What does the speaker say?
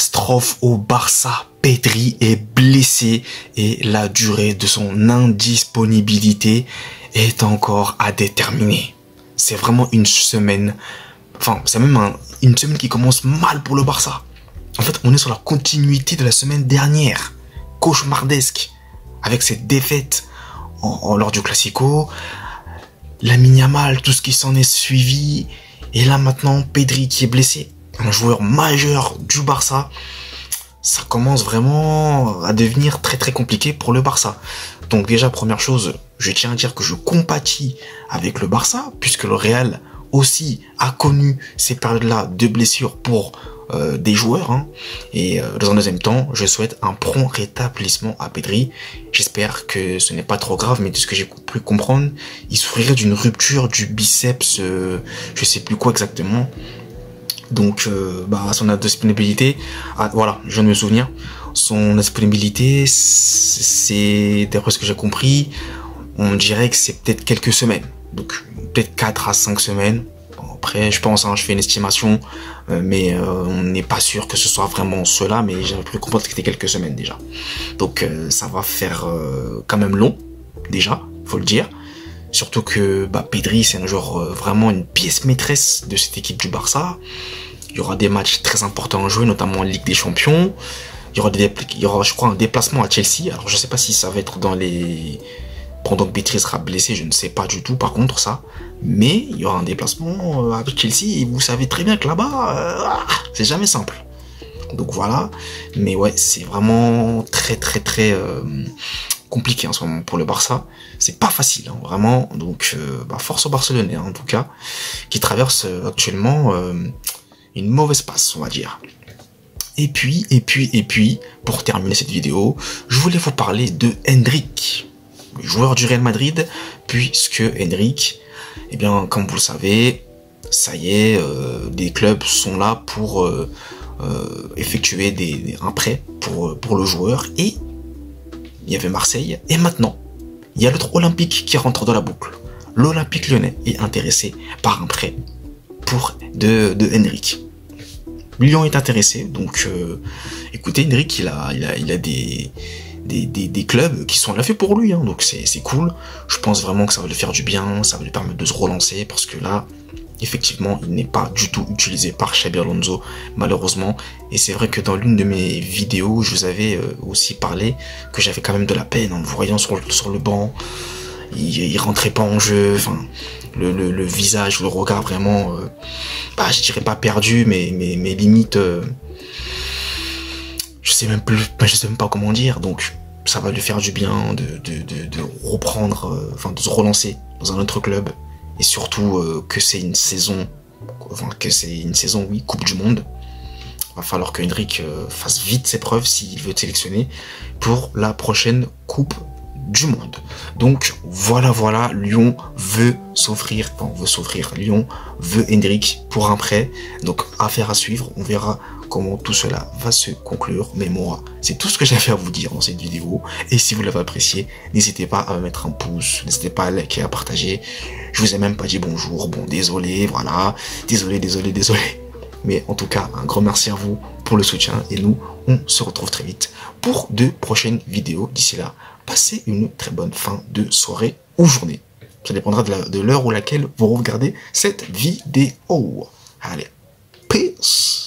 catastrophe au Barça. Pedri est blessé et la durée de son indisponibilité est encore à déterminer. C'est vraiment une semaine, c'est même une semaine qui commence mal pour le Barça. En fait, on est sur la continuité de la semaine dernière, cauchemardesque, avec cette défaite lors du Classico, Lamine Yamal, tout ce qui s'en est suivi, et là maintenant Pedri qui est blessé, un joueur majeur du Barça. Ça commence vraiment à devenir très très compliqué pour le Barça. Donc déjà, première chose, je tiens à dire que je compatis avec le Barça, puisque le Real aussi a connu ces périodes-là de blessures pour des joueurs. Et dans un deuxième temps, je souhaite un prompt rétablissement à Pedri. J'espère que ce n'est pas trop grave, mais de ce que j'ai pu comprendre, il souffrirait d'une rupture du biceps, je sais plus quoi exactement. Donc, son disponibilité, voilà, je viens de me souvenir, son disponibilité, c'est, d'après ce que j'ai compris, on dirait que c'est peut-être quelques semaines. Donc, peut-être 4 à 5 semaines. Bon, après, je pense, je fais une estimation, mais on n'est pas sûr que ce soit vraiment cela, mais j'ai pu comprendre que c'était quelques semaines déjà. Donc, ça va faire quand même long, déjà, faut le dire. Surtout que Pedri, c'est un joueur vraiment une pièce maîtresse de cette équipe du Barça. Il y aura des matchs très importants à jouer, notamment en Ligue des Champions. Il y aura, je crois, un déplacement à Chelsea. Alors, je sais pas si ça va être pendant que Pedri sera blessé, je ne sais pas du tout, par contre, ça. Mais il y aura un déplacement avec Chelsea, et vous savez très bien que là-bas, c'est jamais simple. Donc voilà. Mais ouais, c'est vraiment très, très, très compliqué en ce moment pour le Barça. C'est pas facile, vraiment. Donc, force aux Barcelonais, en tout cas, qui traverse actuellement une mauvaise passe, on va dire. Et puis, pour terminer cette vidéo, je voulais vous parler de Endrick, joueur du Real Madrid, puisque Endrick, comme vous le savez, ça y est, des clubs sont là pour effectuer un prêt pour le joueur, et il y avait Marseille, et maintenant, il y a l'autre Olympique qui rentre dans la boucle. L'Olympique Lyonnais est intéressé par un prêt de Endrick. Lyon est intéressé, donc écoutez, Endrick, il a des clubs qui sont là fait pour lui, donc c'est cool. Je pense vraiment que ça va lui faire du bien, ça va lui permettre de se relancer, parce que là, effectivement, il n'est pas du tout utilisé par Xabi Alonso, malheureusement. Et c'est vrai que dans l'une de mes vidéos, je vous avais aussi parlé que j'avais quand même de la peine en le voyant sur le banc. Il rentrait pas en jeu, le visage, le regard vraiment, je dirais pas perdu, mais limite, je sais même pas comment dire. Donc ça va lui faire du bien de reprendre, de se relancer dans un autre club, et surtout que c'est une saison, oui, Coupe du Monde. Va falloir que Endrick fasse vite ses preuves s'il veut être sélectionné pour la prochaine Coupe du Monde. Donc voilà, Lyon veut s'offrir, Lyon veut Endrick pour un prêt. Donc affaire à suivre, on verra comment tout cela va se conclure. Mais moi, c'est tout ce que j'avais à vous dire dans cette vidéo. Et si vous l'avez apprécié, n'hésitez pas à me mettre un pouce, n'hésitez pas à liker, à partager. Je vous ai même pas dit bonjour, bon désolé, voilà, désolé. Mais en tout cas, un grand merci à vous pour le soutien, et nous, on se retrouve très vite pour de prochaines vidéos. D'ici là, passez une très bonne fin de soirée ou journée. Ça dépendra de l'heure où laquelle vous regardez cette vidéo. Allez, peace.